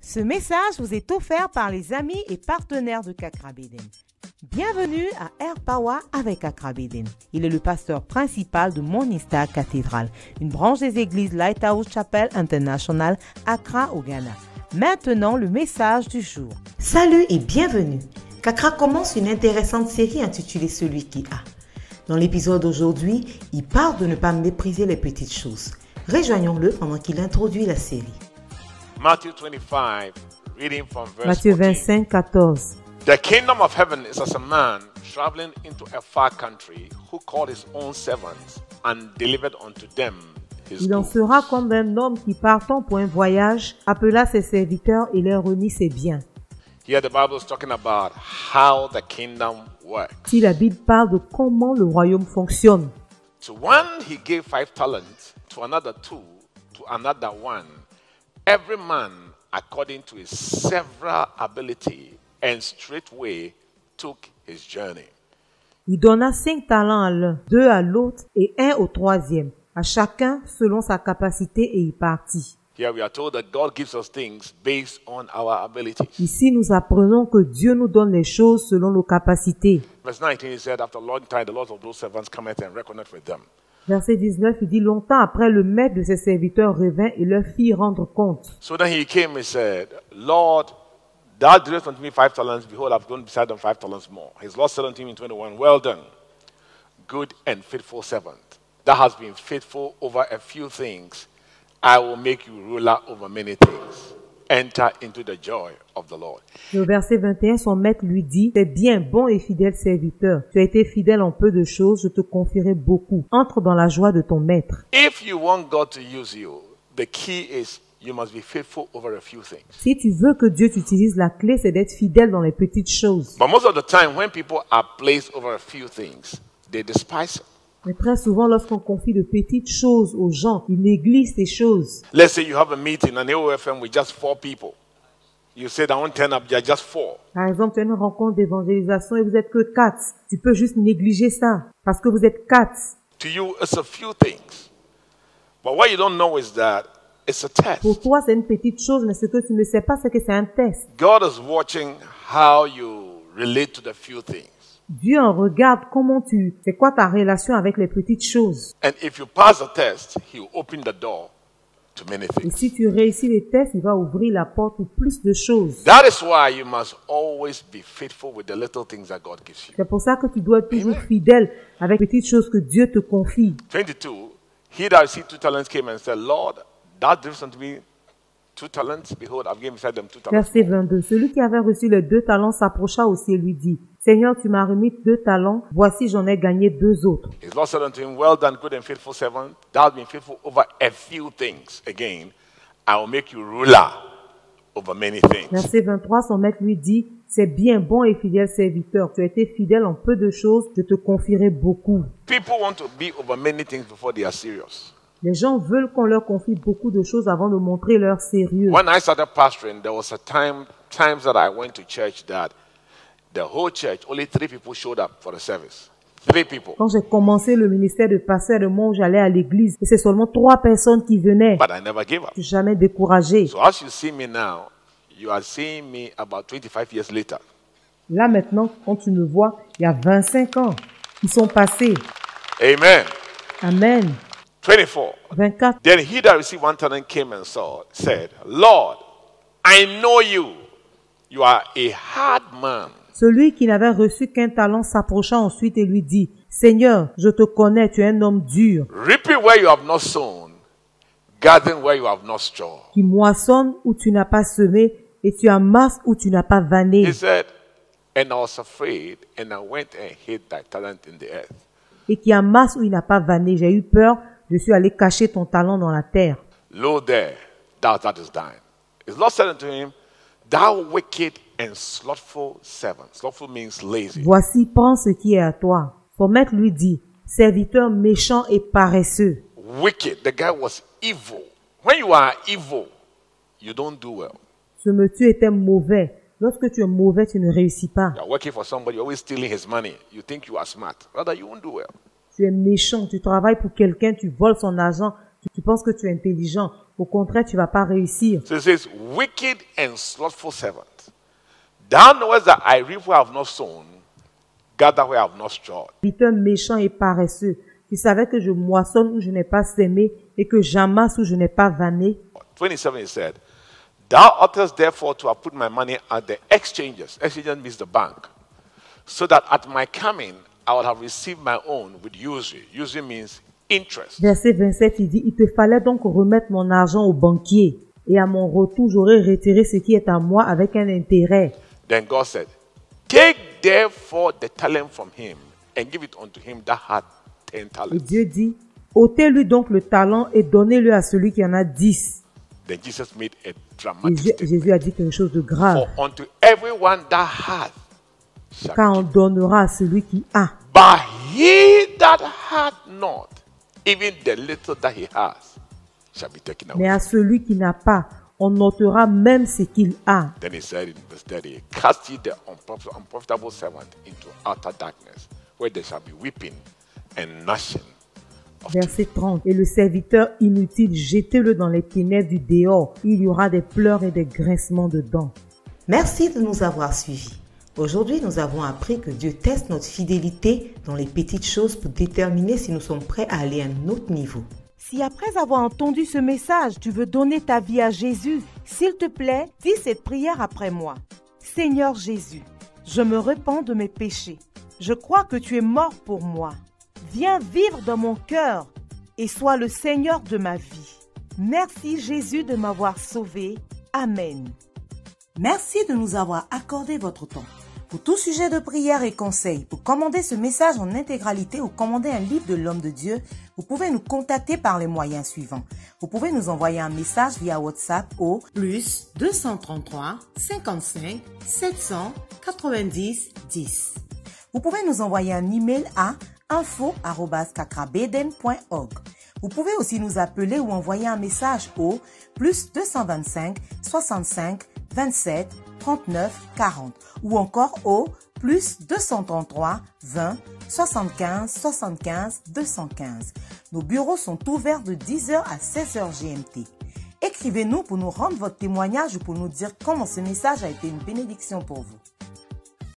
Ce message vous est offert par les amis et partenaires de Kakra Beden. Bienvenue à Air Power avec Kakra Beden. Il est le pasteur principal de Morning Star Cathedral, une branche des églises Lighthouse Chapel International, Accra au Ghana. Maintenant, le message du jour. Salut et bienvenue. Kakra commence une intéressante série intitulée Celui qui a. Dans l'épisode d'aujourd'hui, il parle de ne pas mépriser les petites choses. Rejoignons-le pendant qu'il introduit la série. Matthieu 25, 14. The kingdom of heaven is as a man traveling into a far country who called his own servants and delivered unto them his Il en goods. sera comme un homme qui partant pour un voyage appela ses serviteurs et leur remit ses biens. Here the Bible is talking about how the kingdom works. Si la Bible parle de comment le royaume fonctionne. To one he gave 5 talents, to another 2, to another 1. Every man according to his several ability, and straightway took his journey. Il donna 5 talents à l'un, 2 à l'autre et 1 au troisième, à chacun selon sa capacité et il partit. Here we are told that God gives us things based on our abilities. Ici, nous apprenons que Dieu nous donne les choses selon nos capacités. Verse 19 he said, after a long time the lords of those servants cometh and reckoneth with them. Verset 19, il dit, longtemps après, le maître de ses serviteurs revint et leur fit rendre compte. So then he came and said, Lord, thou didst unto me 5 talents, behold, I've gone beside them 5 talents more. His Lord said unto him in 21, well done, good and faithful servant. Thou hast been faithful over a few things. I will make you ruler over many things. Enter into the joy of the Lord. Et au verset 21, son maître lui dit, c'est bien, bon et fidèle serviteur. Tu as été fidèle en peu de choses, je te confierai beaucoup. Entre dans la joie de ton maître. If you want God to use you, the key is you must be faithful over a few things. Si tu veux que Dieu t'utilise, la clé, c'est d'être fidèle dans les petites choses. But most of the time, when people are placed over a few things, they despise it. Mais très souvent, lorsqu'on confie de petites choses aux gens, ils négligent ces choses. Let's say you have a meeting, an AOFM with just 4 people. You say, I won't turn up, you're just 4. Par exemple, tu as une rencontre d'évangélisation et vous êtes que 4. Tu peux juste négliger ça parce que vous êtes 4. To you, it's a few things. But what you don't know is that it's a test. Pour toi, c'est une petite chose, mais ce que tu ne sais pas, c'est que c'est un test. God is watching how you relate to the few things. Dieu en regarde c'est quoi ta relation avec les petites choses. And if you pass the test, He will open the door to many Et things. si tu réussis les tests, il va ouvrir la porte pour plus de choses. That is why you must always be faithful with the little things that God gives you. C'est pour ça que tu dois être toujours fidèle avec les petites choses que Dieu te confie. 22, he that received 2 talents came and said, Lord, thou didst unto me 2 talents, behold, I've given beside them 2 talents. Verset 22. Celui qui avait reçu les 2 talents s'approcha aussi et lui dit, Seigneur, tu m'as remis 2 talents, voici j'en ai gagné 2 autres. His Lord said unto him, well done, good and faithful servant. Thou hast been faithful over a few things. Again, I will make you ruler over many things. Verset 23, son maître lui dit, c'est bien, bon et fidèle serviteur, tu as été fidèle en peu de choses, je te confierai beaucoup. People want to be over many things before they are serious. Les gens veulent qu'on leur confie beaucoup de choses avant de montrer leur sérieux. When I started pastoring, there was a times that I went to church that the whole church, only 3 people showed up for the service. 3 people. Quand j'ai commencé le ministère de pasteur, le moment où j'allais à l'église, et c'est seulement 3 personnes qui venaient. But I never gave up. Je suis jamais découragé. So as you see me now, you are seeing me about 25 years later. Là maintenant, quand tu me vois, il y a 25 ans qui sont passés. Amen. Amen. 24. 24. Then he that received 1 talent came and said, Lord, I know you. You are a hard man. Celui qui n'avait reçu qu'un talent s'approcha ensuite et lui dit, Seigneur, je te connais, tu es un homme dur, Reaping where you have not sown, gathering where you have not stored. qui moissonne où tu n'as pas semé et tu amasses où tu n'as pas vanné. He said, and I was afraid, and I went and hid thy talent in the earth. Et qui amasse où il n'a pas vanné. J'ai eu peur, je suis allé cacher ton talent dans la terre. Lo there, thou that is thine. His Lord said unto him, thou wicked and slothful servant. Slothful means lazy. Voici, prends ce qui est à toi. Son maître lui dit, serviteur méchant et paresseux. Wicked. The guy was evil. When you are evil, you don't do well. Ce monsieur était mauvais. Lorsque tu es mauvais, tu ne réussis pas. You are working for somebody, you're always stealing his money. You think you are smart. Rather, you won't do well. Tu es méchant, tu travailles pour quelqu'un, tu voles son argent, tu penses que tu es intelligent. Au contraire, tu vas pas réussir. So it says, wicked and slothful servant. Thou knowest that I reap where I have not sown, gather where I have not strawed. Serviteur méchant et paresseux, tu savais que je moissonne où je n'ai pas sémé et que j'amasse où je n'ai pas vanné. 27 it said, thou oughtest therefore to have put my money at the exchanges. Exchanges means the bank. So that at my coming, I would have received my own with usury. Usury means interest. Verset 27, il dit, il te fallait donc remettre mon argent au banquier et à mon retour, j'aurais retiré ce qui est à moi avec un intérêt. Then God said, take therefore the talent from him and give it unto him that had 10 Et talents. Dieu dit, ôtez-lui donc le talent et donnez-le à celui qui en a 10. Then Jesus made a Et dramatic Jésus statement. a dit quelque chose de grave. For unto everyone that hath shall Car be on donnera à celui qui a. But he that hath not, even the little that he has, shall be taken Mais away. à celui qui n'a pas, on notera même ce qu'il a. Then he said in verse 30, cast ye the unprofitable servant into outer darkness, where there shall be weeping and gnashing of teeth. Verset 30. Et le serviteur inutile, jetez-le dans les ténèbres du dehors. Il y aura des pleurs et des grincements de dents. Merci de nous avoir suivis. Aujourd'hui, nous avons appris que Dieu teste notre fidélité dans les petites choses pour déterminer si nous sommes prêts à aller à un autre niveau. Si après avoir entendu ce message, tu veux donner ta vie à Jésus, s'il te plaît, dis cette prière après moi. Seigneur Jésus, je me repens de mes péchés. Je crois que tu es mort pour moi. Viens vivre dans mon cœur et sois le Seigneur de ma vie. Merci Jésus de m'avoir sauvé. Amen. Merci de nous avoir accordé votre temps. Pour tout sujet de prière et conseils, pour commander ce message en intégralité ou commander un livre de l'homme de Dieu, vous pouvez nous contacter par les moyens suivants. Vous pouvez nous envoyer un message via WhatsApp au plus 233 55 700 90 10. Vous pouvez nous envoyer un email à info@kakrabeden.org. Vous pouvez aussi nous appeler ou envoyer un message au plus 225 65 27 39 40 ou encore au plus 233 20 75 75 215. Nos bureaux sont ouverts de 10h à 16h GMT. Écrivez-nous pour nous rendre votre témoignage ou pour nous dire comment ce message a été une bénédiction pour vous.